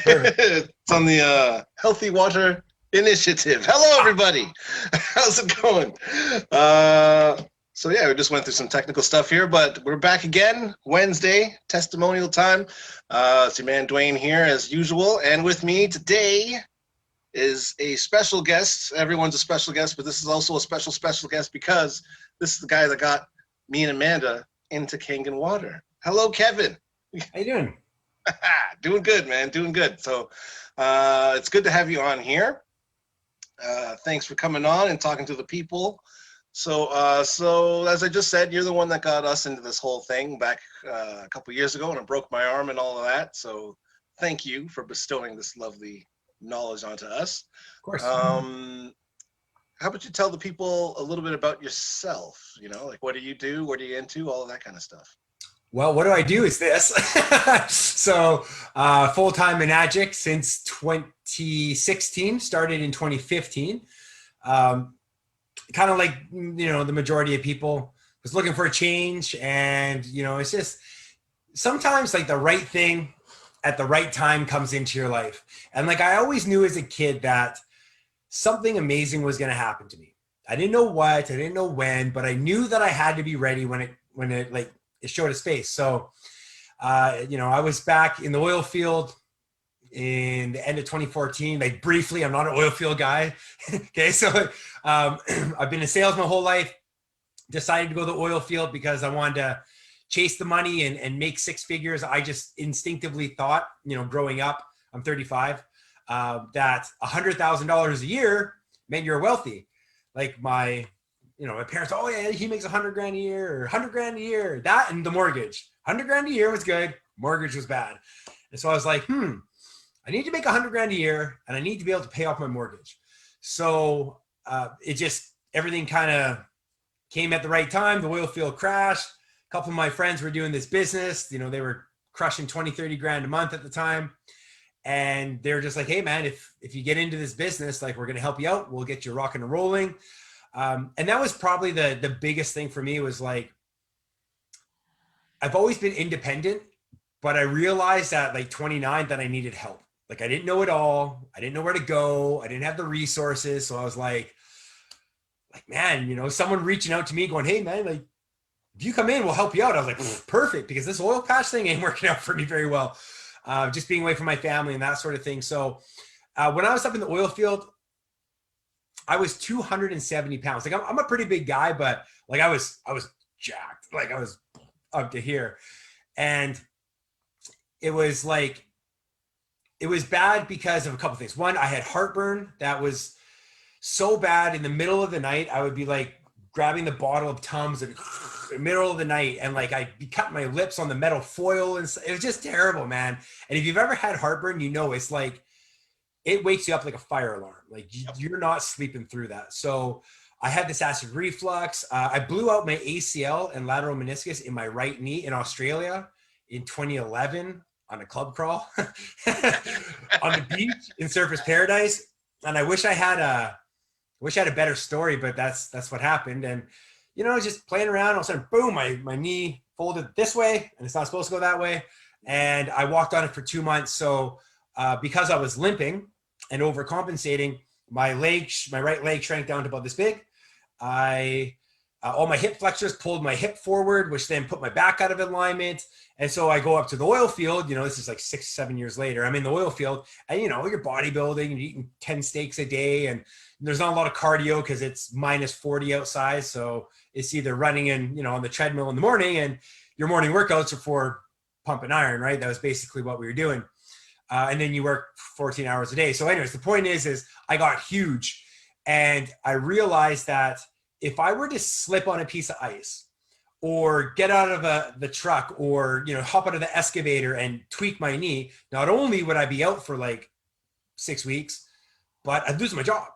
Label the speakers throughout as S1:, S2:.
S1: Perfect.
S2: It's on the Healthy Water Initiative. Hello, everybody. How's it going? So yeah, we just went through some technical stuff here, but we're back again. Wednesday, testimonial time. It's your man Dwayne here, as usual, and with me today is a special guest. Everyone's a special guest, but this is also a special guest because this is the guy that got me and Amanda into Kangen Water. Hello, Kevin.
S1: How you doing?
S2: Doing good, man. Doing good. So it's good to have you on here. Thanks for coming on and talking to the people. So as I just said, you're the one that got us into this whole thing back a couple years ago, and I broke my arm and all of that. So thank you for bestowing this lovely knowledge onto us.
S1: Of course.
S2: How about you tell the people a little bit about yourself? You know, like what do you do? What are you into? All of that kind of stuff.
S1: Well, what do I do is this. So full-time in Magic since 2016, started in 2015. Kind of like, you know, the majority of people, was looking for a change. And, you know, it's just sometimes like the right thing at the right time comes into your life. And like, I always knew as a kid that something amazing was going to happen to me. I didn't know what, I didn't know when, but I knew that I had to be ready when it showed its face. So, you know, I was back in the oil field in the end of 2014. Like briefly, I'm not an oil field guy. Okay. So I've been in sales my whole life, decided to go to the oil field because I wanted to chase the money and make six figures. I just instinctively thought, you know, growing up, I'm 35, that $100,000 a year meant you're wealthy. Like my parents, oh yeah, he makes 100 grand a year or 100 grand a year, that and the mortgage. 100 grand a year was good. Mortgage was bad. And so I was like, I need to make 100 grand a year and I need to be able to pay off my mortgage. So everything kind of came at the right time. The oil field crashed. A couple of my friends were doing this business. You know, they were crushing 20, 30 grand a month at the time. And they're just like, hey man, if you get into this business, like we're going to help you out. We'll get you rocking and rolling. And that was probably the biggest thing for me was like, I've always been independent, but I realized at like 29 that I needed help. Like I didn't know it all. I didn't know where to go. I didn't have the resources. So I was like, man, you know, someone reaching out to me going, hey man, like if you come in, we'll help you out. I was like, perfect. Because this oil patch thing ain't working out for me very well. Just being away from my family and that sort of thing. So when I was up in the oil field, I was 270 pounds. Like I'm a pretty big guy, but like I was jacked. Like I was up to here. And it was bad because of a couple of things. One, I had heartburn that was so bad in the middle of the night. I would be like grabbing the bottle of Tums in the middle of the night. And like, I'd be cutting my lips on the metal foil. And it was just terrible, man. And if you've ever had heartburn, you know, it's like, it wakes you up like a fire alarm. Like you're not sleeping through that. So I had this acid reflux. I blew out my ACL and lateral meniscus in my right knee in Australia in 2011 on a club crawl on the beach in Surfers Paradise. And I wish I had a better story, but that's what happened. And, you know, just playing around, all of a sudden, boom, my knee folded this way and it's not supposed to go that way. And I walked on it for 2 months. So because I was limping and overcompensating, my right leg shrank down to about this big. All my hip flexors pulled my hip forward, which then put my back out of alignment. And so I go up to the oil field, you know, this is like 6-7 years later. I'm in the oil field and, you know, you're bodybuilding, you're eating 10 steaks a day and there's not a lot of cardio because it's minus 40 outside. So it's either running in, you know, on the treadmill in the morning and your morning workouts are for pumping iron, right? That was basically what we were doing. And then you work 14 hours a day. So anyways, the point is I got huge and I realized that if I were to slip on a piece of ice or get out of the truck or, you know, hop out of the excavator and tweak my knee, not only would I be out for like 6 weeks, but I'd lose my job,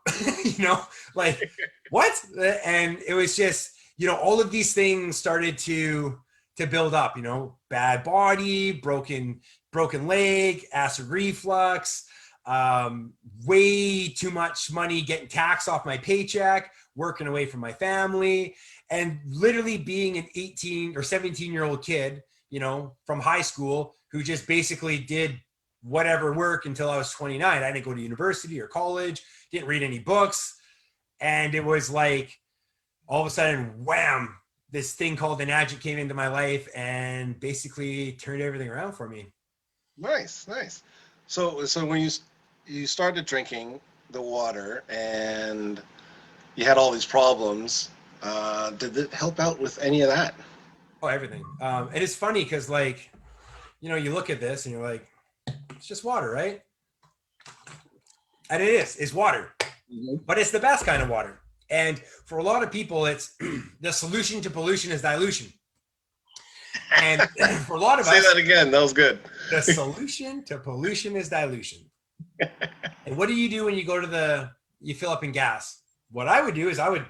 S1: you know, like what? And it was just, you know, all of these things started to build up, you know, bad body, broken leg, acid reflux, way too much money getting taxed off my paycheck, working away from my family, and literally being an 18 or 17-year-old kid, you know, from high school who just basically did whatever work until I was 29. I didn't go to university or college, didn't read any books. And it was like, all of a sudden, wham, this thing called an Enagic came into my life and basically turned everything around for me.
S2: Nice, nice. So when you started drinking the water and you had all these problems, did it help out with any of that?
S1: Oh, everything. And it's funny because, like, you know, you look at this and you're like, it's just water, right? And it's water, but it's the best kind of water. And for a lot of people, it's the solution to pollution is dilution. And for a lot of us,
S2: say that again. That was good.
S1: The solution to pollution is dilution. And what do you do when you go to you fill up in gas? What I would do is I would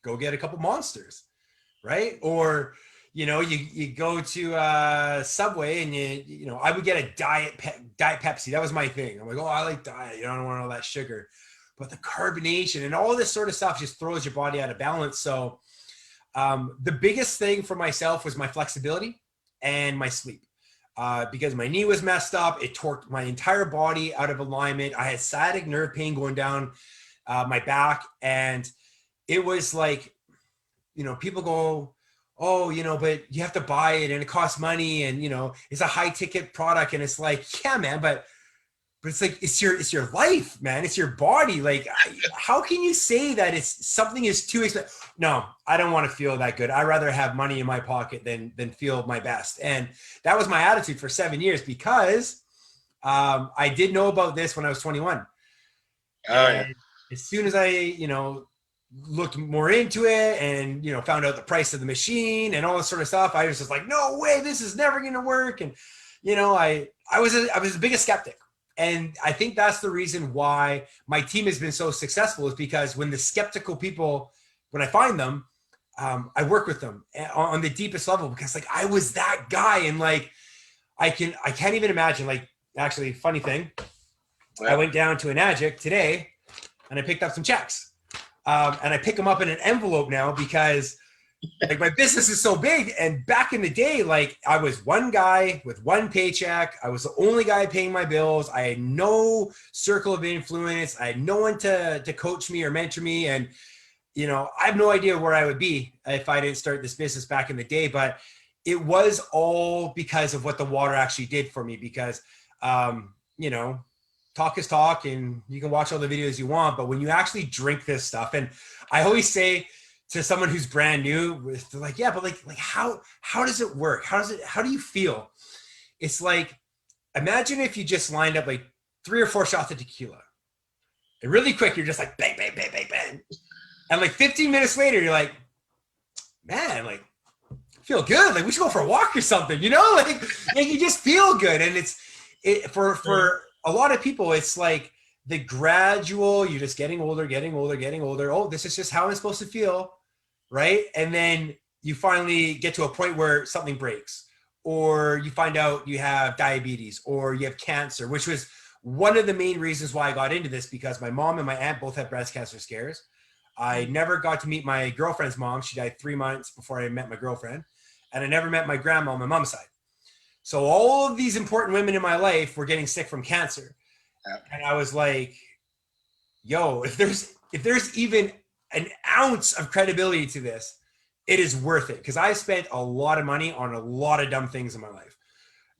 S1: go get a couple Monsters, right? Or, you know, you go to Subway and you know, I would get a Diet Pepsi. That was my thing. I'm like, oh, I like diet. You know, I don't want all that sugar. But the carbonation and all this sort of stuff just throws your body out of balance. So the biggest thing for myself was my flexibility and my sleep. Because my knee was messed up. It torqued my entire body out of alignment. I had sciatic nerve pain going down my back. And it was like, you know, people go, oh, you know, but you have to buy it and it costs money and, you know, it's a high ticket product. And it's like, yeah, man, but it's like, it's your life, man. It's your body. Like, how can you say that something is too expensive? No, I don't want to feel that good. I'd rather have money in my pocket than feel my best. And that was my attitude for 7 years because I did know about this when I was 21. And as soon as I, you know, looked more into it and, you know, found out the price of the machine and all this sort of stuff, I was just like, no way, this is never going to work. And, you know, I was the biggest skeptic. And I think that's the reason why my team has been so successful, is because when the skeptical people, when I find them, I work with them on the deepest level, because like I was that guy. And like, I can't even imagine, like, actually funny thing. I went down to Enagic today and I picked up some checks and I pick them up in an envelope now because like my business is so big. And back in the day, like I was one guy with one paycheck. I was the only guy paying my bills. I had no circle of influence. I had no one to coach me or mentor me. And, you know, I have no idea where I would be if I didn't start this business back in the day, but it was all because of what the water actually did for me. Because, you know, talk is talk and you can watch all the videos you want, but when you actually drink this stuff, and I always say, to someone who's brand new, they're like, yeah, but like how does it work? How do you feel? It's like, imagine if you just lined up like 3 or 4 shots of tequila. And really quick, you're just like, bang, bang, bang, bang, bang. And like 15 minutes later, you're like, man, like, I feel good. Like we should go for a walk or something, you know? Like you just feel good. And for a lot of people, it's like the gradual, you're just getting older. Oh, this is just how I'm supposed to feel. Right. And then you finally get to a point where something breaks, or you find out you have diabetes or you have cancer, which was one of the main reasons why I got into this, because my mom and my aunt both had breast cancer scares. I never got to meet my girlfriend's mom. She died 3 months before I met my girlfriend. And I never met my grandma on my mom's side. So all of these important women in my life were getting sick from cancer. And I was like, yo, if there's even an ounce of credibility to this, it is worth it. Because I spent a lot of money on a lot of dumb things in my life.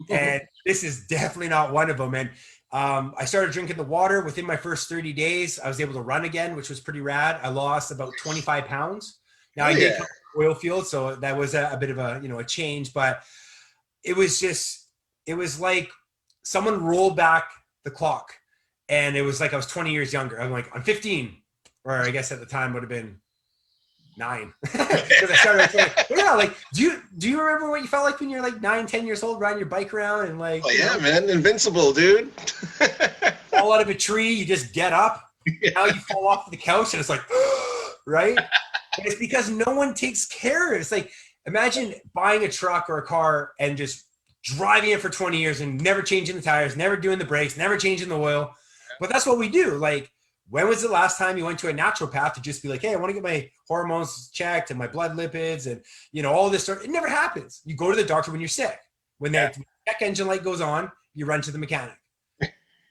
S1: And this is definitely not one of them. And I started drinking the water. Within my first 30 days, I was able to run again, which was pretty rad. I lost about 25 pounds. Now I did come from the oil field, so that was a bit of a, you know, a change. But it was like someone rolled back the clock, and it was like I was 20 years younger. I'm like, I'm 15, or I guess at the time would have been 9. Because I started like, yeah, like, do you remember what you felt like when you're like 9, 10 years old, riding your bike around and like,
S2: oh yeah, man, invincible, dude.
S1: fall out of a tree, you just get up. Yeah. Now you fall off the couch and it's like, right? And it's because no one takes care of it. It's like, imagine buying a truck or a car and just driving it for 20 years and never changing the tires, never doing the brakes, never changing the oil. But that's what we do. Like, when was the last time you went to a naturopath to just be like, hey, I want to get my hormones checked and my blood lipids and, you know, all this stuff? It never happens. You go to the doctor when you're sick. When the check engine light goes on, you run to the mechanic.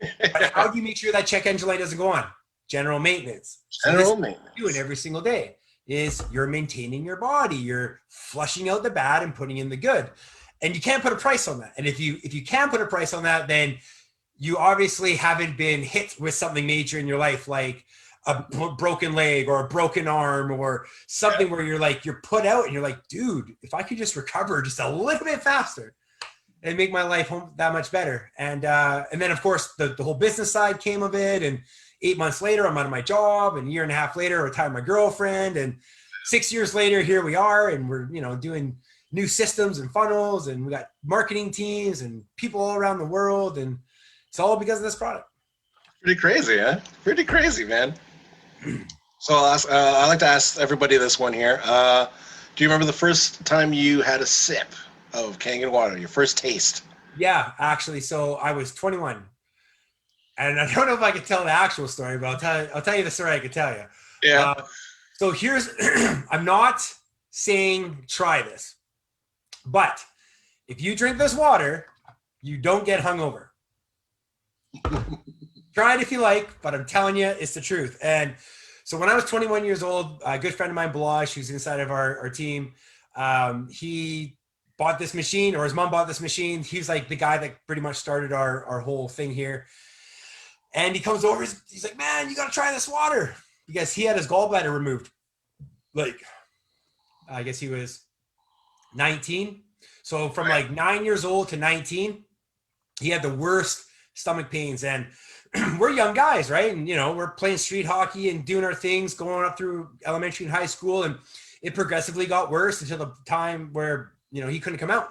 S1: But how do you make sure that check engine light doesn't go on? General maintenance. So
S2: General
S1: this
S2: maintenance.
S1: you're doing every single day is you're maintaining your body. You're flushing out the bad and putting in the good. And you can't put a price on that. And if you can put a price on that, then you obviously haven't been hit with something major in your life, like a broken leg or a broken arm or something where you're put out and you're like, dude, if I could just recover just a little bit faster and make my life that much better. And then of course the whole business side came of it. And 8 months later, I'm out of my job, and a year and a half later, I retired my girlfriend, and 6 years later, here we are, and we're, doing new systems and funnels, and we got marketing teams and people all around the world. And it's all because of this product.
S2: Pretty crazy, huh? Pretty crazy, man. So I like to ask everybody this one here. Do you remember the first time you had a sip of Kangen water, your first taste?
S1: Yeah, actually. So I was 21. And I don't know if I could tell the actual story, but I'll tell you the story I could tell you.
S2: Yeah.
S1: So here's, I'm not saying try this, but if you drink this water, you don't get hungover. Try it if you like, but I'm telling you, it's the truth. And so when I was 21 years old, a good friend of mine, Balash, who's inside of our team, he bought this machine, or his mom bought this machine. He was like the guy that pretty much started our whole thing here. And he comes over, he's like, man, you got to try this water, because he had his gallbladder removed. Like, I guess he was 19. So from like 9 years old to 19, he had the worst stomach pains. And we're young guys, right? And, we're playing street hockey and doing our things, going up through elementary and high school. And it progressively got worse until the time where, he couldn't come out.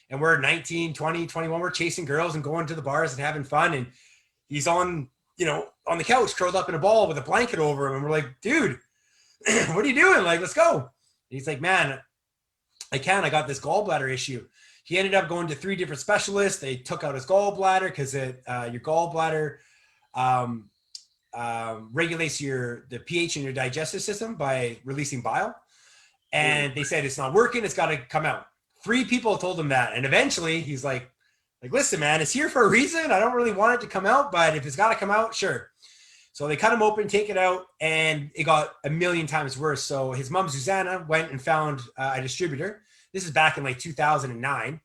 S1: And we're 19, 20, 21. We're chasing girls and going to the bars and having fun. And he's on the couch, curled up in a ball with a blanket over him. And we're like, dude, what are you doing? Like, let's go. And he's like, man, I got this gallbladder issue. He ended up going to 3 different specialists. They took out his gallbladder because your gallbladder regulates the pH in your digestive system by releasing bile. And they said, it's not working. It's got to come out. 3 people told him that. And eventually he's like, listen, man, it's here for a reason. I don't really want it to come out, but if it's got to come out, sure. So they cut him open, take it out, and it got a million times worse. So his mom, Susanna, went and found a distributor. This is back in like 2009,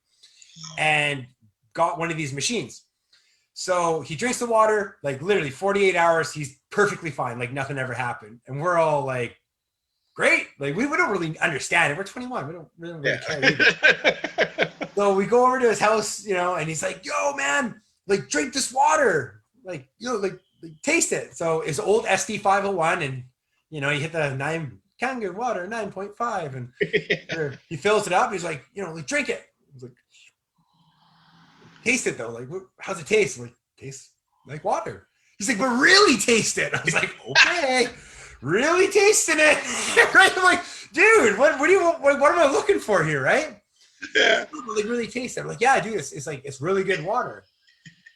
S1: and got one of these machines. So he drinks the water, like literally 48 hours. He's perfectly fine. Like nothing ever happened. And we're all like, great. Like we don't really understand it. We're 21. We don't really care either. So we go over to his house, and he's like, yo, man, like drink this water. Like, like taste it. So it's old SD 501, and, he hit the Kangen water 9.5, and he fills it up. He's like, like drink it. He's like, taste it though. Like, how's it taste? I'm like, tastes like water. He's like, but really taste it. I was like, okay, really tasting it. Right? I'm like, dude, what am I looking for here? Right?
S2: Yeah.
S1: Like really taste it. I'm like, yeah, dude, it's really good water.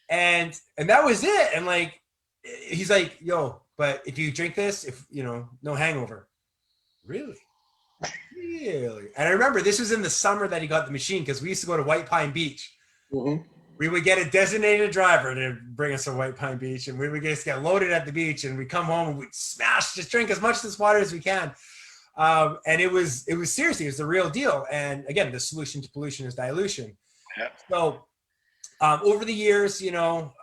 S1: And that was it. And like, he's like, yo, but if you drink this, no hangover. Really? Really? And I remember this was in the summer that he got the machine, because we used to go to White Pine Beach. Mm-hmm. We would get a designated driver to bring us to White Pine Beach, and we would just get loaded at the beach, and we'd come home and we'd just drink as much of this water as we can. And it was seriously, it was the real deal. And again, the solution to pollution is dilution. Yeah. So over the years,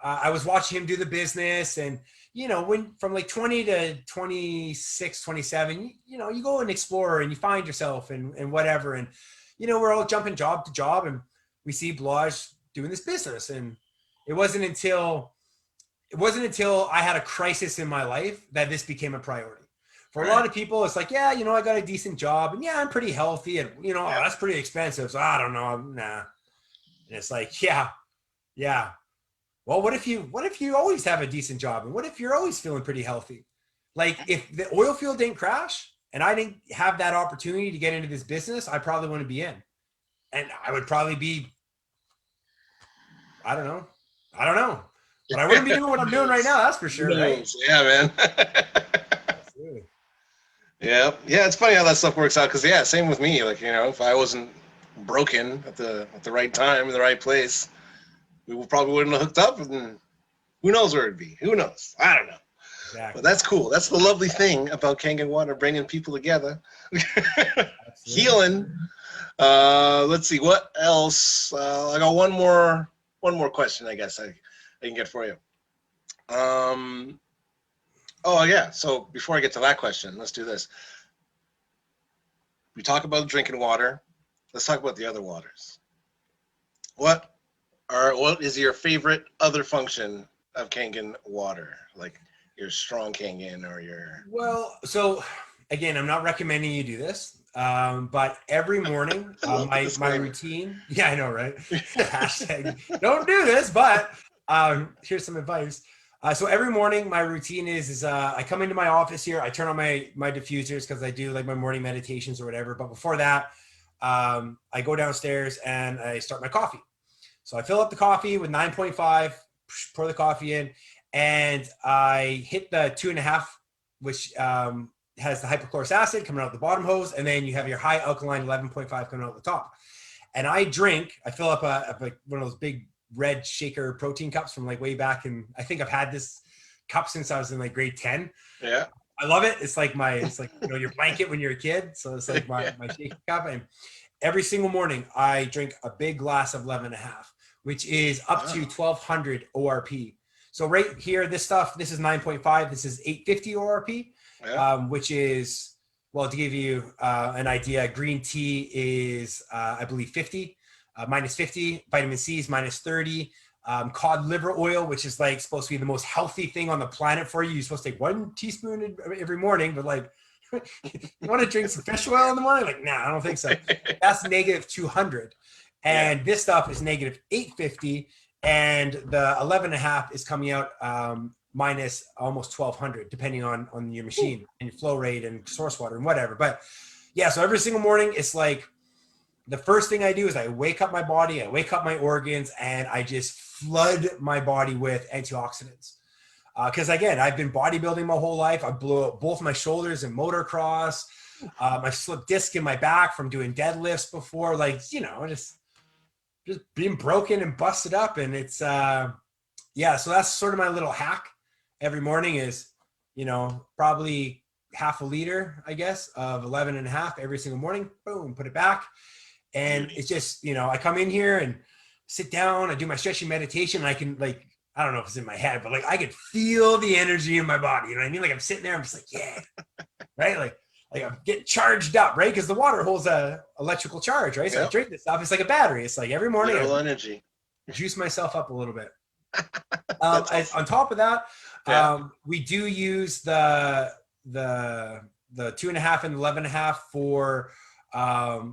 S1: I was watching him do the business, and, when from like 20 to 26, 27, you go and explore and you find yourself and whatever. And, we're all jumping job to job, and we see Blaj doing this business. And it wasn't until I had a crisis in my life that this became a priority. For a lot of people, it's like, yeah, I got a decent job, and yeah, I'm pretty healthy, and oh, that's pretty expensive, so I don't know, nah. And it's like, yeah. Well, what if you always have a decent job, and what if you're always feeling pretty healthy? Like, if the oil field didn't crash and I didn't have that opportunity to get into this business, I probably wouldn't be in, and I would probably be, I don't know, but I wouldn't be doing what I'm doing right now. That's for sure. Right?
S2: Yeah, man.
S1: Absolutely.
S2: Yeah. It's funny how that stuff works out. Cause same with me. Like, if I wasn't broken at the right time in the right place, we probably wouldn't have hooked up, and Who knows where it'd be? Who knows? I don't know.
S1: Exactly.
S2: But that's cool. That's the lovely thing about Kangen water, bringing people together. Healing. Let's see what else. I got one more question. I guess I can get for you. Oh yeah. So before I get to that question, let's do this. We talk about drinking water. Let's talk about the other waters. What is your favorite other function of Kangen water? Like your strong Kangen or your...
S1: Well, so again, I'm not recommending you do this, but every morning, my routine. Yeah, I know, right? Hashtag don't do this, but here's some advice. So every morning, my routine is I come into my office here, I turn on my diffusers because I do like my morning meditations or whatever. But before that, I go downstairs and I start my coffee. So I fill up the coffee with 9.5, pour the coffee in, and I hit the 2.5, which has the hypochlorous acid coming out the bottom hose, and then you have your high alkaline 11.5 coming out the top. And I fill up one of those big red shaker protein cups from like way back, and I think I've had this cup since I was in like grade 10.
S2: Yeah.
S1: I love it. It's like your blanket when you're a kid. So it's like my shaker cup. And every single morning I drink a big glass of 11.5, which is up to 1200 ORP. So right here, this is 9.5. This is 850 ORP, which is, well, to give you an idea, green tea is, I believe, 50, minus 50. Vitamin C is minus 30. Cod liver oil, which is like supposed to be the most healthy thing on the planet for you. You're supposed to take 1 teaspoon every morning, but like, you want to drink some fish oil in the morning? Like, nah, I don't think so. That's negative 200. And this stuff is negative 850. And the 11.5 is coming out minus almost 1200, depending on your machine and your flow rate and source water and whatever. But yeah, so every single morning, it's like the first thing I do is I wake up my body, I wake up my organs, and I just flood my body with antioxidants. Because again, I've been bodybuilding my whole life. I blew up both my shoulders in motocross. I slipped disc in my back from doing deadlifts before, like, just being broken and busted up. And it's, so that's sort of my little hack every morning is, probably half a liter, I guess, of 11.5 every single morning. Boom, put it back. And it's just, I come in here and sit down, I do my stretching meditation, and I can, like, I don't know if it's in my head, but like I could feel the energy in my body. You know what I mean? Like I'm sitting there, I'm just like, yeah, right? Like I'm getting charged up, right? Because the water holds a electrical charge, right? So I drink this stuff. It's like a battery. It's like every morning I
S2: energy.
S1: Juice myself up a little bit. Awesome. On top of that, we do use the 2.5 and 11.5 for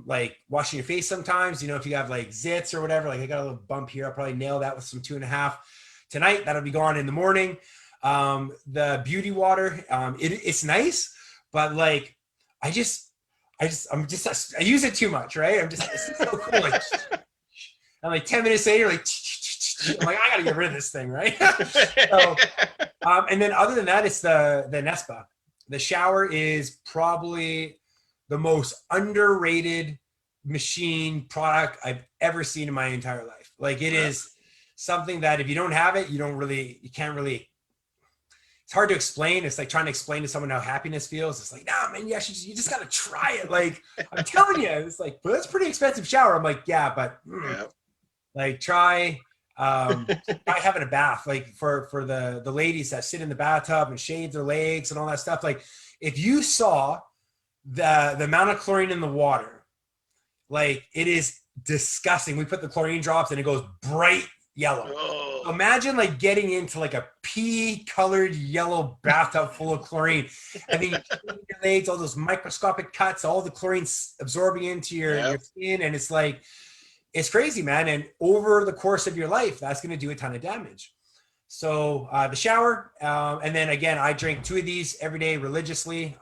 S1: like washing your face sometimes. If you have like zits or whatever, like I got a little bump here, I'll probably nail that with some 2.5 tonight. That'll be gone in the morning. The beauty water, it's nice, but like I use it too much, right? It's so cool. Like, I'm like 10 minutes later, like, I'm like, I gotta get rid of this thing, right? So, and then other than that, it's the Nespa. The shower is probably the most underrated machine product I've ever seen in my entire life. Like it is something that if you don't have it, you can't really, it's hard to explain. It's like trying to explain to someone how happiness feels. It's like, nah, man, you just got to try it. Like I'm telling you, it's like, but that's a pretty expensive shower. I'm like, yeah, but like try having a bath, like for the ladies that sit in the bathtub and shave their legs and all that stuff. Like if you saw the amount of chlorine in the water, like it is disgusting. We put the chlorine drops and it goes bright yellow. So imagine like getting into like a pea colored yellow bathtub full of chlorine, and then you shave your legs, all those microscopic cuts, all the chlorine absorbing into your skin, and it's like, it's crazy, man. And over the course of your life, that's going to do a ton of damage. So the shower, and then again, I drink 2 of these every day religiously.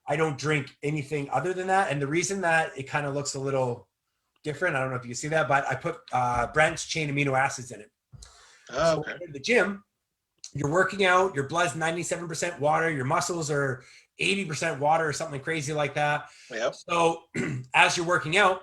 S1: I don't drink anything other than that. And the reason that it kind of looks a little different, I don't know if you can see that, but I put branched chain amino acids in it. So when you're in the gym, you're working out, your blood's 97% water, your muscles are 80% water or something crazy like that. So as you're working out,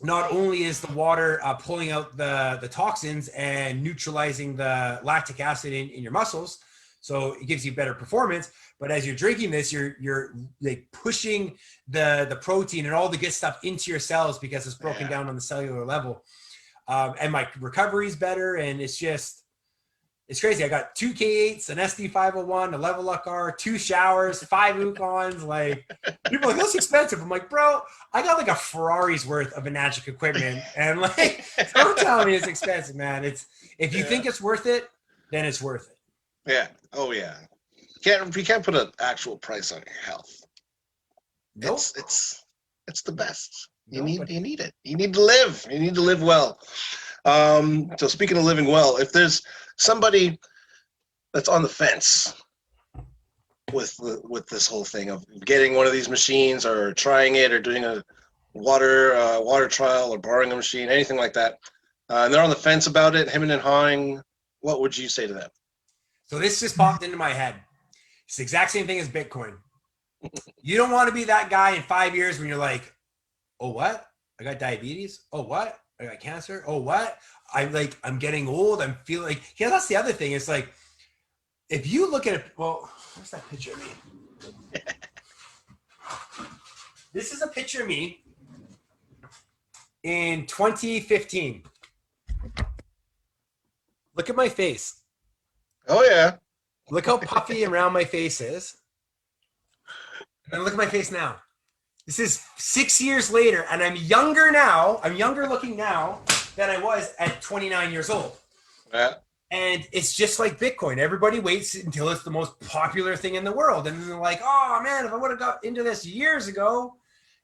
S1: not only is the water pulling out the toxins and neutralizing the lactic acid in your muscles, so it gives you better performance, but as you're drinking this, you're like pushing the protein and all the good stuff into your cells because it's broken down on the cellular level. And my recovery is better, and it's crazy. I got 2 K8s, an SD501, a Level Up R, 2 showers, 5 Ukons. Like, people are like, that's expensive. I'm like, bro, I got like a Ferrari's worth of Enagic equipment, and like, don't tell me it's expensive, man. If you think it's worth it, then it's worth it.
S2: Yeah. Oh yeah. You can't put an actual price on your health.
S1: Nope.
S2: It's the best. You need it. You need to live. You need to live well. So speaking of living well, if there's somebody that's on the fence with this whole thing of getting one of these machines or trying it or doing a water trial or borrowing a machine, anything like that, and they're on the fence about it, hemming and hawing, what would you say to them?
S1: So this just popped into my head. It's the exact same thing as Bitcoin. You don't want to be that guy in 5 years when you're like, oh, what? I got diabetes. Oh, what? I got cancer. Oh, what? I'm getting old. I'm feeling like, yeah, that's the other thing. It's like, if you look at it, well, where's that picture of me? This is a picture of me in 2015. Look at my face.
S2: Oh, yeah.
S1: Look how puffy and round my face is. And look at my face now. This is 6 years later, and I'm younger now. I'm younger looking now than I was at 29 years old.
S2: Yeah.
S1: And it's just like Bitcoin. Everybody waits until it's the most popular thing in the world. And then they're like, oh, man, if I would have got into this years ago.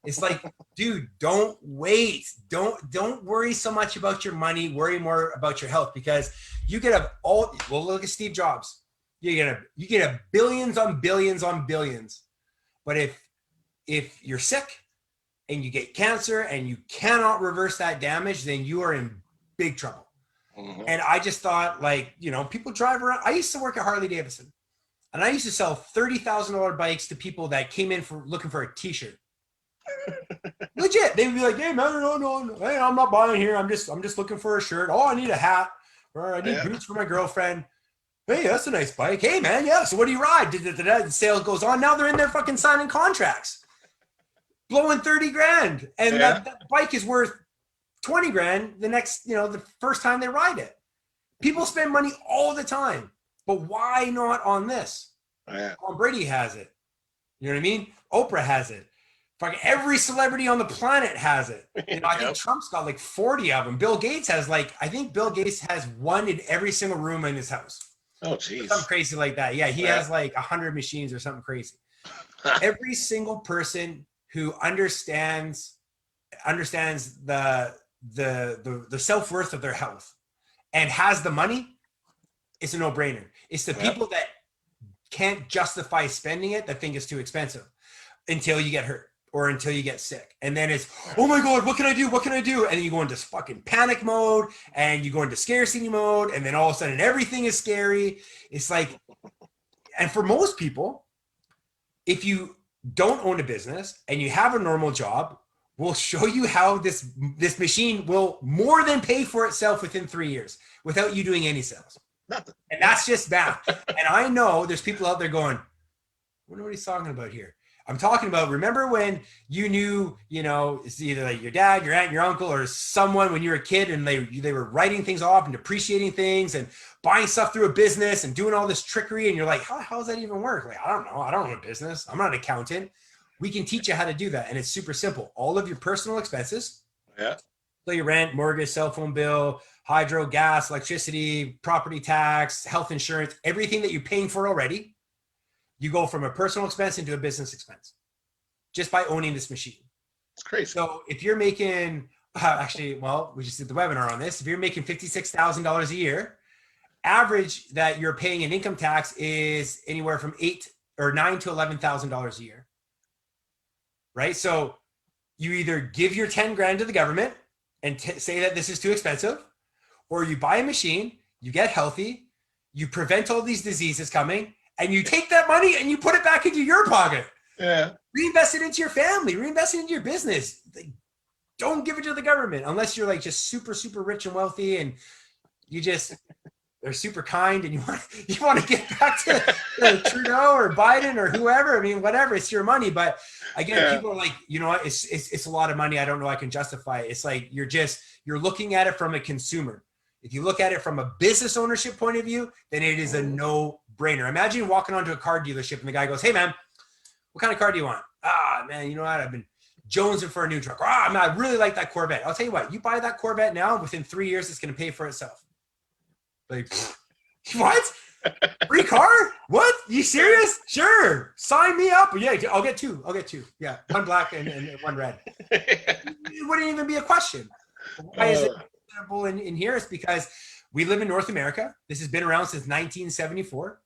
S1: It's like, dude, don't wait. Don't worry so much about your money. Worry more about your health, because you get look at Steve Jobs. You get a billions on billions on billions. But if you're sick and you get cancer and you cannot reverse that damage, then you are in big trouble. Mm-hmm. And I just thought, like, people drive around. I used to work at Harley Davidson, and I used to sell $30,000 bikes to people that came in looking for a t-shirt. Legit. They'd be like, hey man, no, hey, I'm not buying here. I'm just looking for a shirt. Oh, I need a hat, or I need boots for my girlfriend. Hey, that's a nice bike. Hey man, yeah. So what do you ride? The sale goes on. Now they're in there fucking signing contracts, blowing 30 grand, and that bike is worth 20 grand the next, the first time they ride it. People spend money all the time, but why not on this? Tom Brady has it. You know what I mean? Oprah has it. Fucking every celebrity on the planet has it. I think Trump's got like 40 of them. Bill Gates has Bill Gates has one in every single room in his house.
S2: Oh, geez.
S1: Something crazy like that. Yeah, he has like 100 machines or something crazy. Every single person who understands the self-worth of their health and has the money, it's a no-brainer. It's the people that can't justify spending it that think it's too expensive until you get hurt or until you get sick. And then it's, oh my God, what can I do? What can I do? And then you go into fucking panic mode and you go into scarcity mode. And then all of a sudden everything is scary. It's like, and for most people, if you don't own a business and you have a normal job, we'll show you how this machine will more than pay for itself within 3 years without you doing any sales.
S2: Nothing.
S1: And that's just math. And I know there's people out there going, I wonder what he's talking about here. I'm talking about, remember when you knew, it's either like your dad, your aunt, your uncle, or someone when you were a kid and they were writing things off and depreciating things and buying stuff through a business and doing all this trickery. And you're like, how does that even work? Like, I don't know. I don't own a business. I'm not an accountant. We can teach you how to do that. And it's super simple. All of your personal expenses. Yeah. So your rent, mortgage, cell phone bill, hydro, gas, electricity, property tax, health insurance, everything that you're paying for already. You go from a personal expense into a business expense just by owning this machine.
S2: It's crazy.
S1: So if you're making, we just did the webinar on this. If you're making $56,000 a year, average that you're paying in income tax is anywhere from $9,000 to $11,000 a year, right? So you either give your 10 grand to the government and say that this is too expensive, or you buy a machine, you get healthy, you prevent all these diseases coming, and you take that money and you put it back into your pocket. Yeah. Reinvest it into your family. Reinvest it into your business. don't give it to the government unless you're like just super, super rich and wealthy and you just, they're super kind and you want to get back to Trudeau or Biden or whoever. I mean, whatever, it's your money. But again, people are like, you know what, it's a lot of money. I don't know I can justify it. It's like, you're looking at it from a consumer. If you look at it from a business ownership point of view, then it is a no brainer. Imagine walking onto a car dealership and the guy goes, hey man, what kind of car do you want? Ah, man, you know what? I've been jonesing for a new truck. Ah, man, I really like that Corvette. I'll tell you what, you buy that Corvette now, within 3 years, it's going to pay for itself. Like, what? Free car? What? You serious? Sure. Sign me up. Yeah, I'll get two. Yeah, one black and one red. It wouldn't even be a question. Why is it simple in here? It's because we live in North America. This has been around since 1974.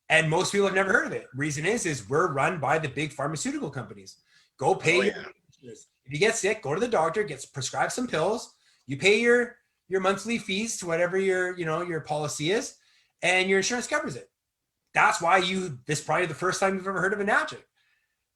S1: And most people have never heard of it. Reason is we're run by the big pharmaceutical companies. Go pay your if you get sick, go to the doctor, get prescribed some pills. You pay your monthly fees to whatever your policy is, and your insurance covers it. That's why this is probably the first time you've ever heard of an adjunct.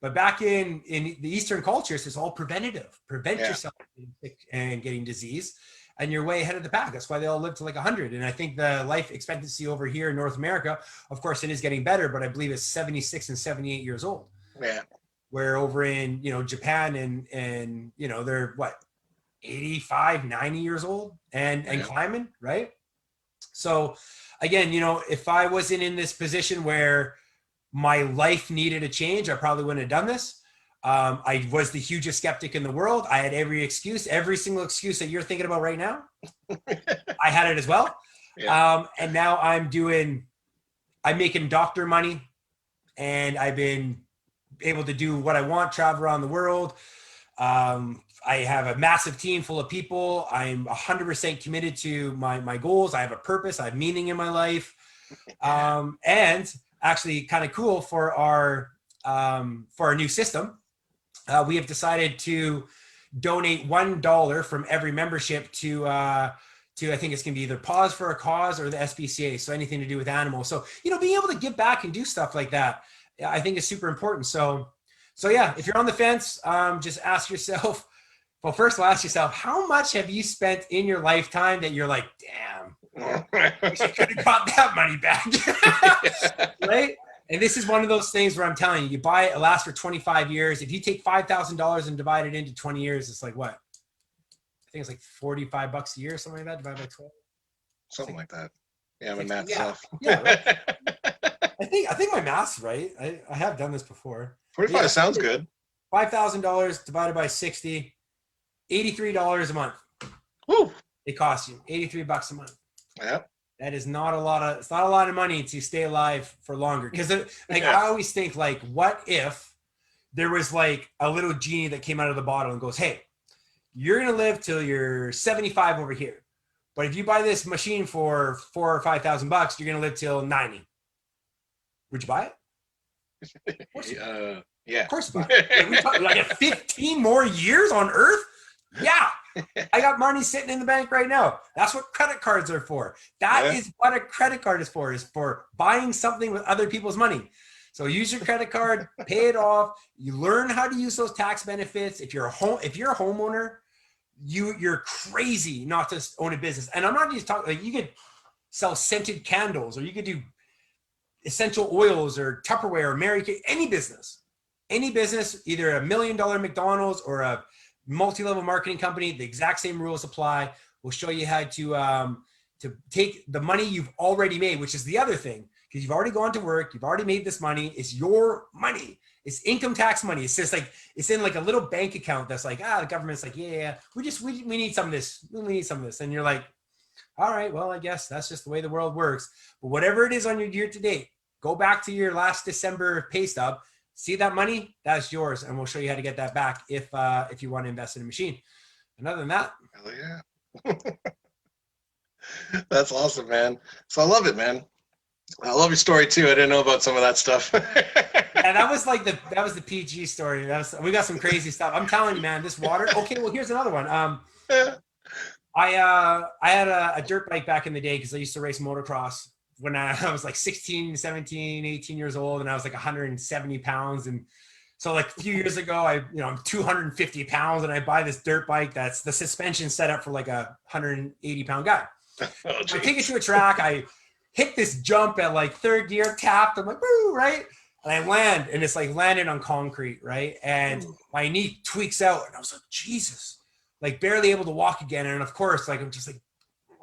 S1: But back in the Eastern cultures, it's all preventative. Prevent yourself from getting sick and getting disease, and you're way ahead of the pack. That's why they all live to like 100. And I think the life expectancy over here in North America, of course, it is getting better, but I believe it's 76 and 78 years old.
S2: Yeah.
S1: Where over in Japan and they're what, 85, 90 years old and climbing, right? So again, if I wasn't in this position where my life needed a change, I probably wouldn't have done this. I was the hugest skeptic in the world. I had every single excuse that you're thinking about right now. I had it as well. Yeah. And now I'm making doctor money, and I've been able to do what I want, travel around the world. I have a massive team full of people. I'm 100% committed to my goals. I have a purpose. I have meaning in my life. And actually kind of cool for our new system. We have decided to donate $1 from every membership to I think it's going to be either Pause for a Cause or the SPCA. So anything to do with animals. So, being able to give back and do stuff like that, I think is super important. So yeah, if you're on the fence, just ask yourself, well, first of all, ask yourself, how much have you spent in your lifetime that you're like, damn, I wish I could have got that money back. Right? And this is one of those things where I'm telling you buy it, it lasts for 25 years. If you take $5,000 and divide it into 20 years, it's like what? I think it's like $45 a year, something like that, divided by 12.
S2: Something like that. Yeah, my math's off.
S1: Yeah, right? I think my math's right. I have done this before.
S2: 45 sounds good.
S1: $5,000 divided by 60, $83 a month.
S2: Woo!
S1: It costs you $83 a month.
S2: Yeah.
S1: That is not a lot of money to stay alive for longer. Because I always think, like, what if there was like a little genie that came out of the bottle and goes, hey, you're gonna live till you're 75 over here. But if you buy this machine for $4,000 or $5,000, you're gonna live till 90. Would you buy it? Of course
S2: yeah.
S1: Of course you buy it. Like 15 more years on Earth? Yeah. I got money sitting in the bank right now. That's what credit cards are for. That is what a credit card is for buying something with other people's money. So use your credit card, pay it off. You learn how to use those tax benefits. If you're a homeowner, you're crazy not to own a business. And I'm not just talking, like, you could sell scented candles, or you could do essential oils or Tupperware or Mary Kay, any business, either $1 million McDonald's or a multi-level marketing company, the exact same rules apply. We'll show you how to take the money you've already made, which is the other thing, because you've already gone to work, you've already made this money. It's your money. It's income tax money. It's just like, it's in like a little bank account that's like, the government's like, yeah, we need some of this. We need some of this. And you're like, all right, well, I guess that's just the way the world works. But whatever it is on your year to date, go back to your last December pay stub, see that money, that's yours. And we'll show you how to get that back if you want to invest in a machine. And other than that.
S2: Hell yeah. That's awesome, man. So I love it, man. I love your story too. I didn't know about some of that stuff.
S1: Yeah, that was the PG story. We got some crazy stuff. I'm telling you, man, this water. Okay, well, here's another one. I had a dirt bike back in the day because I used to race motocross when I was like 16, 17, 18 years old, and I was like 170 pounds. And So like a few years ago, I'm 250 pounds and I buy this dirt bike that's the suspension set up for like a 180-pound guy.
S2: Oh,
S1: I take it to a track. I hit this jump at like third gear, tapped. I'm like, woo, right? And I land, and it's like landing on concrete, right? And my knee tweaks out, and I was like, Jesus, like barely able to walk again. And of course, like I'm just like,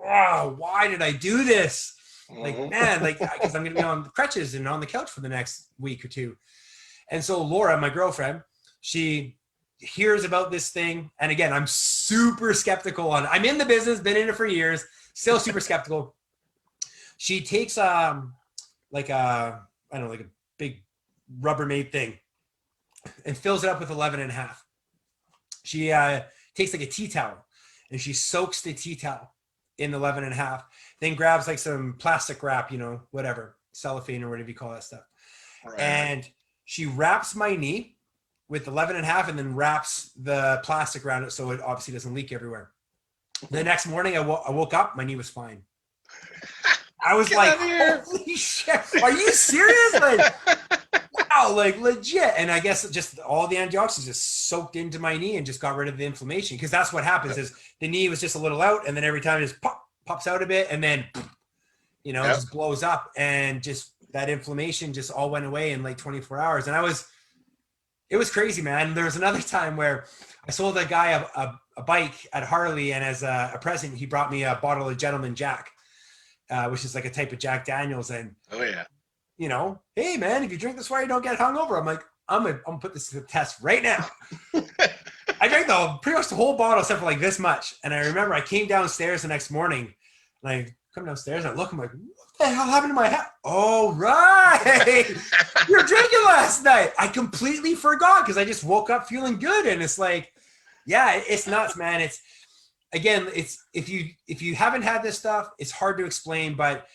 S1: wow, why did I do this? Like, man, like because I'm gonna be on the crutches and on the couch for the next week or two. And so Laura, my girlfriend, she hears about this thing, and again, I'm super skeptical on. I'm in the business, been in it for years, still super skeptical. She takes like a big Rubbermaid thing and fills it up with 11.5. She takes like a tea towel and she soaks the tea towel in 11.5, then grabs like some plastic wrap, whatever, cellophane or whatever you call that stuff. Right. And she wraps my knee with 11.5 and then wraps the plastic around it so it obviously doesn't leak everywhere. The next morning I woke up, my knee was fine. I was like, holy shit, are you serious? Like, wow, like legit. And I guess just all the antioxidants just soaked into my knee and just got rid of the inflammation. Because that's what happens is the knee was just a little out, and then every time it just pops out a bit, and then it just blows up, and just that inflammation just all went away in like 24 hours. And it was crazy, man. There was another time where I sold a guy a bike at Harley, and as a present, he brought me a bottle of Gentleman Jack. Which is like a type of Jack Daniels. And, hey man, if you drink this while you don't get hungover, I'm like, I'm gonna put this to the test right now. I drank pretty much the whole bottle except for like this much. And I remember I came downstairs the next morning and I come downstairs and I look, I'm like, what the hell happened to my hat? Oh, right. You were drinking last night. I completely forgot because I just woke up feeling good. And it's like, yeah, it's nuts, man. Again, it's if you haven't had this stuff, it's hard to explain, but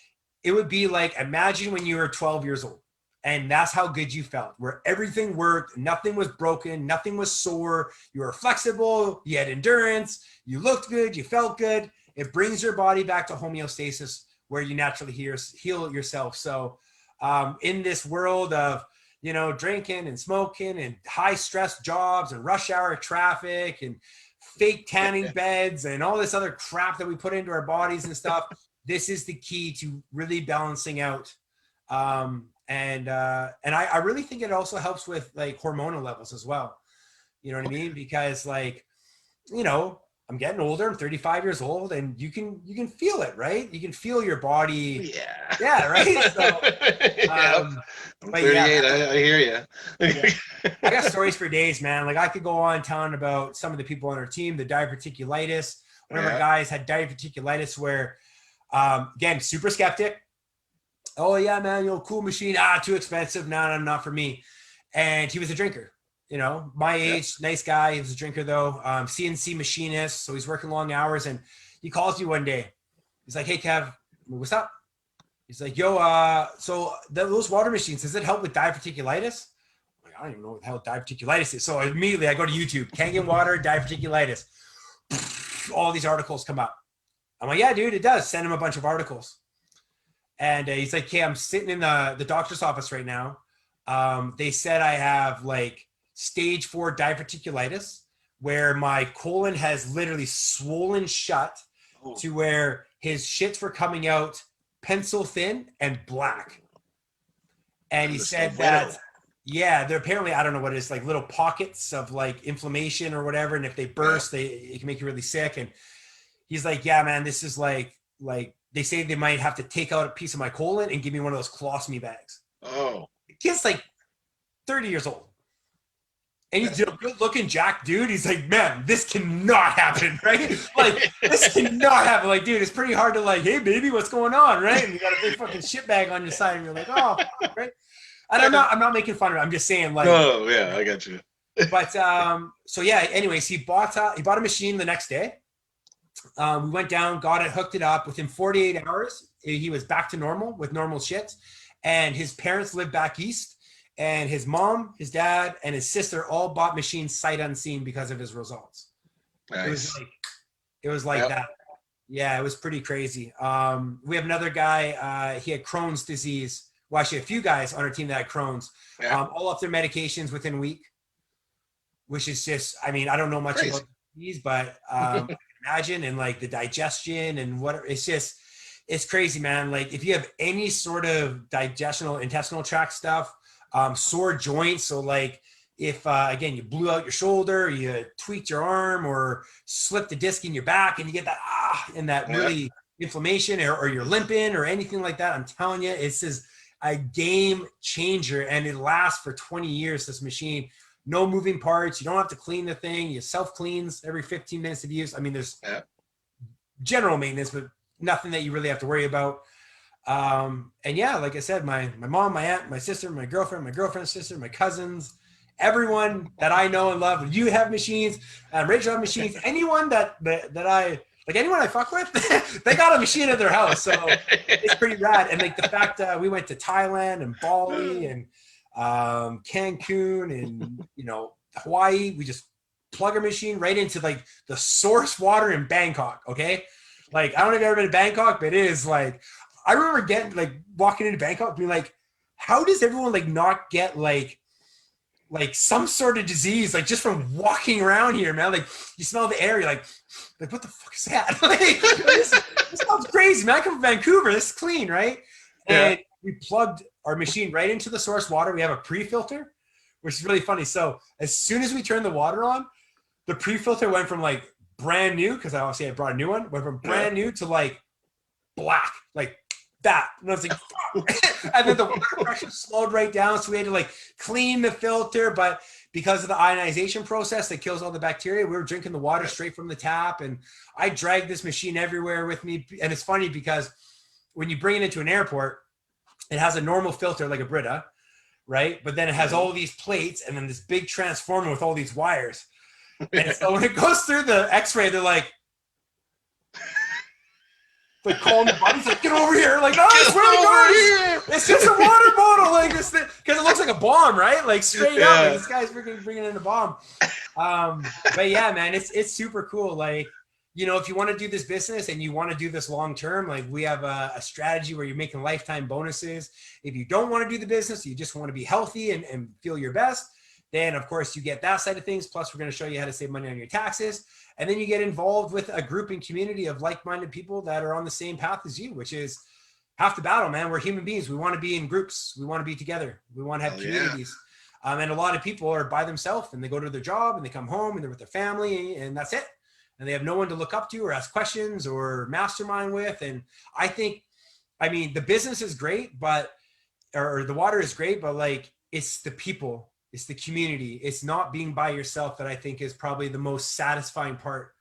S1: it would be like, imagine when you were 12 years old and that's how good you felt, where everything worked, nothing was broken, nothing was sore, you were flexible, you had endurance, you looked good, you felt good. It brings your body back to homeostasis where you naturally heal yourself. So in this world of, drinking and smoking and high stress jobs and rush hour traffic and fake tanning beds and all this other crap that we put into our bodies and stuff, this is the key to really balancing out. And I really think it also helps with like hormonal levels as well. You know what I mean? Because like, I'm getting older, I'm 35 years old, and you can feel it, right? You can feel your body. Yeah, right? So,
S2: I'm 38, I hear you.
S1: Yeah. I got stories for days, man. Like I could go on telling about some of the people on our team, the diverticulitis. One of our guys had diverticulitis where, again, super skeptic. Oh yeah, man, cool machine. Too expensive. No, not for me. And he was a drinker. My age, nice guy. He was a drinker though. CNC machinist, so he's working long hours. And he calls me one day. He's like, "Hey, Kev, what's up?" He's like, "Yo, so those water machines, does it help with diverticulitis?" I'm like, I don't even know what the hell diverticulitis is. So immediately I go to YouTube, Kangen water, diverticulitis. All these articles come up. I'm like, "Yeah, dude, it does." Send him a bunch of articles. And he's like, "Okay, I'm sitting in the doctor's office right now. They said I have like stage 4 diverticulitis where my colon has literally swollen shut to where his shits were coming out pencil thin and black." And he said that, they're apparently, I don't know what it is, like little pockets of like inflammation or whatever. And if they burst, it can make you really sick. And he's like, "Yeah, man, this is like they say they might have to take out a piece of my colon and give me one of those colostomy bags."
S2: Oh.
S1: The kid's like 30 years old. And he's a good looking Jack dude. He's like, "Man, this cannot happen," right? Like, this cannot happen. Like, dude, it's pretty hard to like, "Hey, baby, what's going on?" Right? And you got a big fucking shit bag on your side, and you're like, "Oh," right? And I'm not making fun of it. I'm just saying, like,
S2: oh yeah, I got you.
S1: But so yeah. Anyways, he bought a machine the next day. We went down, got it, hooked it up. Within 48 hours, he was back to normal with normal shit. And his parents lived back east. And his mom, his dad, and his sister all bought machines sight unseen because of his results. Nice. It was like that. Yeah, it was pretty crazy. We have another guy, he had Crohn's disease. Well, actually a few guys on our team that had Crohn's. All off their medications within a week. which is just, I mean, I don't know much
S2: Crazy.
S1: about these, but I can imagine, and like the digestion and what, it's crazy, man. Like if you have any sort of digestional, intestinal tract stuff, sore joints. So like if, again, you blew out your shoulder, you tweaked your arm or slipped a disc in your back and you get that, and that really inflammation, or you're limping or anything like that. I'm telling you, it's just a game changer, and it lasts for 20 years, this machine. No moving parts. You don't have to clean the thing. You self cleans every 15 minutes of use. I mean, there's general maintenance, but nothing that you really have to worry about. And yeah, like I said, my mom, my aunt, my sister, my girlfriend's sister, my cousins, everyone that I know and love. You have machines, Rachel have machines. Anyone that I like, anyone I fuck with, they got a machine at their house. So it's pretty rad. And like the fact that we went to Thailand and Bali and Cancun and Hawaii, we just plug our machine right into like the source water in Bangkok. Okay, like I don't know if you've ever been to Bangkok, but it is like, I remember getting like walking into Bangkok being like, how does everyone like not get like some sort of disease like just from walking around here, man? Like you smell the air, you're like what the fuck is that? Like this sounds crazy, man. I come from Vancouver, this is clean, right? And we plugged our machine right into the source water. We have a pre-filter, which is really funny. So as soon as we turned the water on, the pre-filter went from like brand new, because I brought a new one, went from brand new to like black, like that. And I was like, and then the water pressure slowed right down. So we had to like clean the filter, but because of the ionization process that kills all the bacteria, we were drinking the water straight from the tap. And I dragged this machine everywhere with me. And it's funny because when you bring it into an airport, it has a normal filter like a Brita, right? But then it has all these plates and then this big transformer with all these wires. And so when it goes through the x-ray, they're like calling the buddies, like, get over here. Like, no, I swear to God, it's just a water bottle. Like this thing, because it looks like a bomb, right? Like straight up, like, this guy's freaking bringing in a bomb. But yeah, man, it's super cool. Like, if you want to do this business and you want to do this long-term, like we have a strategy where you're making lifetime bonuses. If you don't want to do the business, you just want to be healthy and feel your best, then of course you get that side of things. Plus we're going to show you how to save money on your taxes. And then you get involved with a group and community of like-minded people that are on the same path as you, which is half the battle, man. We're human beings. We want to be in groups. We want to be together. We want to have communities. And a lot of people are by themselves and they go to their job and they come home and they're with their family and that's it. And they have no one to look up to or ask questions or mastermind with. And I think, the business is great, or the water is great, but like it's the people. It's the community. It's not being by yourself that I think is probably the most satisfying part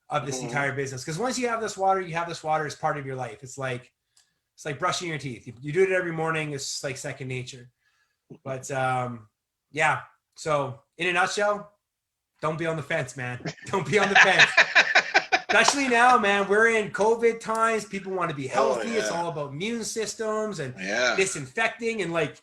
S1: of this entire business. Because once you have this water as part of your life. It's like brushing your teeth. You do it every morning. It's just like second nature. But yeah. So in a nutshell, don't be on the fence, man. Don't be on the fence. Especially now, man, we're in COVID times. People want to be healthy. It's all about immune systems and disinfecting and like,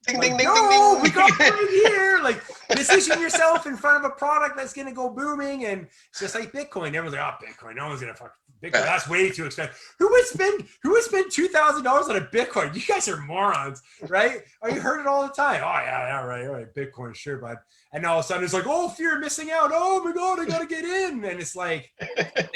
S2: Ding,
S1: like,
S2: ding, ding,
S1: no,
S2: ding, ding.
S1: we got right here. Like position yourself in front of a product that's going to go booming. And it's just like Bitcoin. Everyone's like, oh, Bitcoin. No one's going to fuck Bitcoin. That's way too expensive. Who would spend $2,000 on a Bitcoin? You guys are morons, right? Oh, you heard it all the time. Oh yeah, right. All right. Bitcoin, sure, bud. And all of a sudden it's like, oh, fear of missing out. Oh my God, I got to get in. And it's like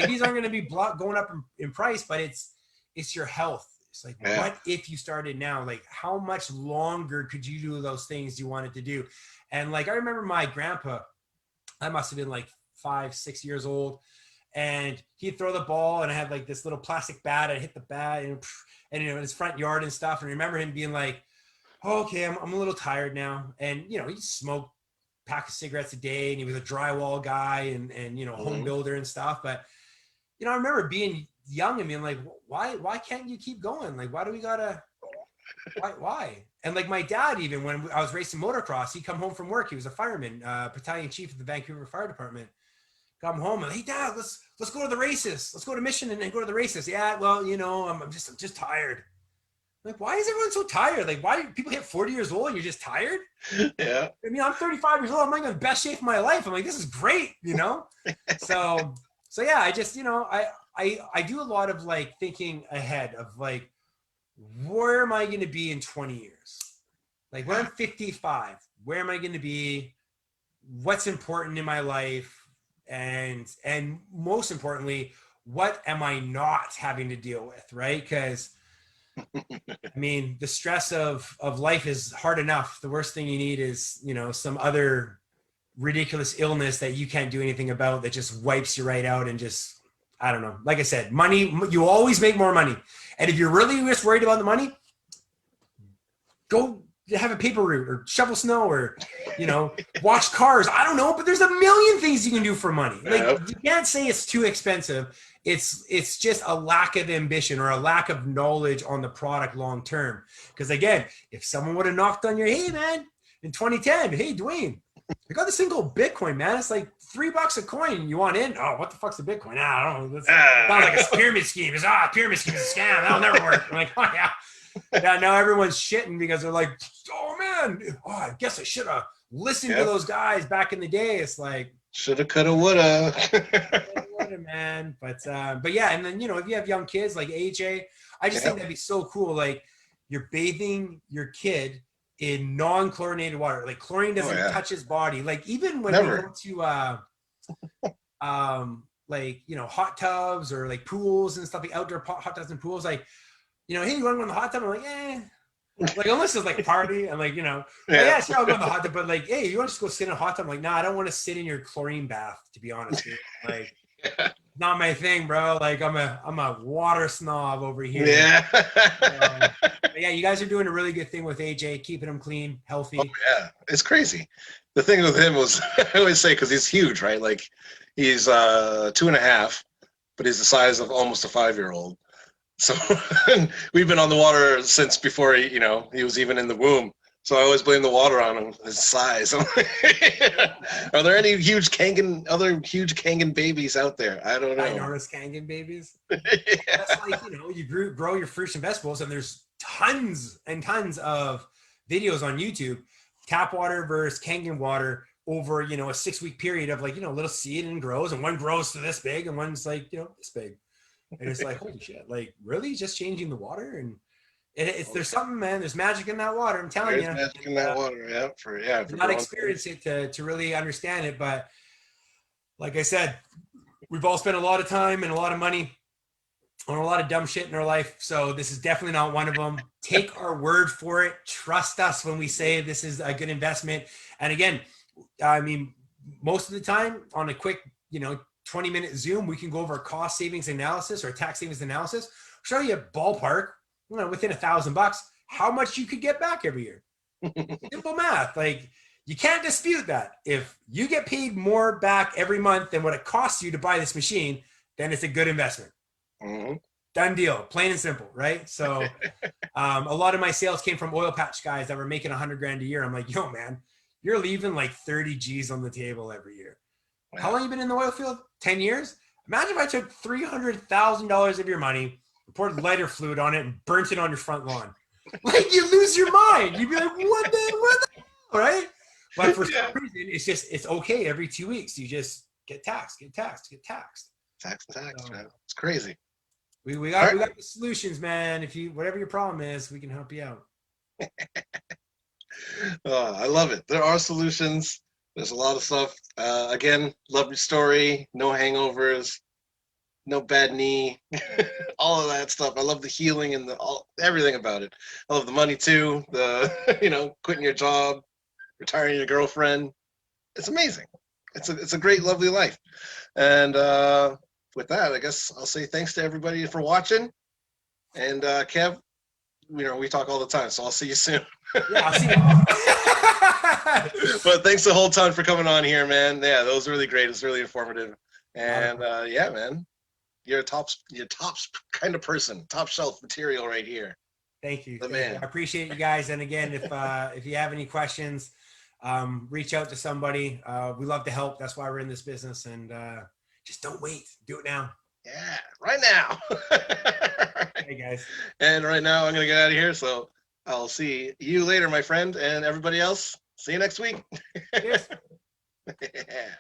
S1: these aren't going to be going up in price, but it's your health. It's like, what if you started now? Like, how much longer could you do those things you wanted to do? And like, I remember my grandpa, I must have been like 5-6 years old, and he'd throw the ball, and I had like this little plastic bat. I hit the bat, and in his front yard and stuff. And I remember him being like, oh, okay, I'm a little tired now. And he smoked a pack of cigarettes a day, and he was a drywall guy and home builder and stuff. But I remember being young and being like, why can't you keep going? Like, why do we gotta, why? And like my dad, even when I was racing motocross, he'd come home from work. He was a fireman, battalion chief of the Vancouver Fire Department. Come home and, hey Dad, let's go to the races. Let's go to Mission and then go to the races. Yeah, well, I'm just tired. Like, why is everyone so tired? Like, why do people hit 40 years old and you're just tired?
S2: Yeah.
S1: I'm 35 years old. I'm like in the best shape of my life. I'm like, this is great, So yeah, I just, I do a lot of like thinking ahead of like, where am I going to be in 20 years? Like when I'm 55, where am I going to be? what's important in my life, and most importantly, what am I not having to deal with, right? Because I mean, the stress of life is hard enough. The worst thing you need is, you know, some other ridiculous illness that you can't do anything about that just wipes you right out and just, I don't know. Like I said, money, you always make more money. And if you're really just worried about the money, go have a paper route or shovel snow or, you know, wash cars. I don't know, but there's a million things you can do for money. Like, you can't say it's too expensive. It's just a lack of ambition or a lack of knowledge on the product long term. Because again, if someone would have knocked on your, hey man, in 2010, hey Dwayne, I got this thing called Bitcoin, man. It's like $3 a coin. You want in? Oh, what the fuck's a Bitcoin? I don't know. That sounds like a pyramid scheme. It's pyramid scheme is a scam. That'll never work. I'm like, oh yeah. Yeah, now everyone's shitting because they're like, oh man, I guess I should have listened to those guys back in the day. It's like,
S2: shoulda, coulda, woulda.
S1: woulda, man. But yeah, and then, you know, if you have young kids like AJ, I just think that'd be so cool. Like, you're bathing your kid in non-chlorinated water. Like, chlorine doesn't touch his body. Like, even when we go to like, you know, hot tubs or like pools and stuff, like outdoor hot tubs and pools, like, you know, hey, you want to go in the hot tub? I'm like, like, unless it's like a party and like, you know, sure, I'll go in the hot tub. But like, hey, you want to just go sit in a hot tub? I'm like, nah, I don't want to sit in your chlorine bath, to be honest with you. Like, not my thing, bro. Like, I'm a water snob over here.
S2: Yeah.
S1: But yeah, you guys are doing a really good thing with AJ, keeping him clean, healthy.
S2: Oh yeah, it's crazy. The thing with him was, I always say, because he's huge, right? Like, he's 2.5, but he's the size of almost a 5-year-old. So we've been on the water since before he was even in the womb. So I always blame the water on him, his size. Are there any other huge Kangen babies out there? I don't know.
S1: Ginormous Kangen babies. That's like, you know, you grow your fruits and vegetables, and there's tons and tons of videos on YouTube, tap water versus Kangen water over, you know, a 6-week period of like, you know, a little seed and grows, and one grows to this big and one's like, you know, this big. And it's like, holy shit, like, really just changing the water? And there's something, man, there's magic in that water. I'm telling you.
S2: There's magic in that water, for
S1: not experience it to really understand it. But like I said, we've all spent a lot of time and a lot of money on a lot of dumb shit in our life. So this is definitely not one of them. Take our word for it. Trust us when we say this is a good investment. And again, I mean, most of the time on a quick, you know, 20-minute Zoom, we can go over cost savings analysis or tax savings analysis, show you a ballpark, you know, within $1,000, how much you could get back every year. Simple math. Like, you can't dispute that. If you get paid more back every month than what it costs you to buy this machine, then it's a good investment.
S2: Mm-hmm.
S1: Done deal, plain and simple, right? So a lot of my sales came from oil patch guys that were making 100 grand a year. I'm like, yo, man, you're leaving like 30 G's on the table every year. Wow. How long you been in the oil field? 10 years? Imagine if I took $300,000 of your money, poured lighter fluid on it, and burnt it on your front lawn. Like, you lose your mind. You'd be like, what the hell, right? But for some reason, it's okay. Every 2 weeks, you just get taxed.
S2: Tax, so, man. It's crazy.
S1: We got the solutions, man. If whatever your problem is, we can help you out.
S2: Oh, I love it. There are solutions. There's a lot of stuff. Again, love your story. No hangovers, no bad knee, all of that stuff. I love the healing and everything about it. I love the money too. The quitting your job, retiring your girlfriend. It's amazing. It's a great, lovely life. And with that, I guess I'll say thanks to everybody for watching. And Kev, we talk all the time, so I'll see you soon.
S1: Yeah, I'll see you.
S2: But thanks the whole time for coming on here, man. Yeah, that was really great. It's really informative. And yeah, man, you're a top kind of person, top shelf material right here.
S1: Thank you. I appreciate you guys. And again, if you have any questions, reach out to somebody. We love to help. That's why we're in this business. And just don't wait. Do it now.
S2: Yeah, right now.
S1: Hey guys.
S2: And right now I'm gonna get out of here. So I'll see you later, my friend, and everybody else. See you next week.
S1: Yes.
S2: Yeah.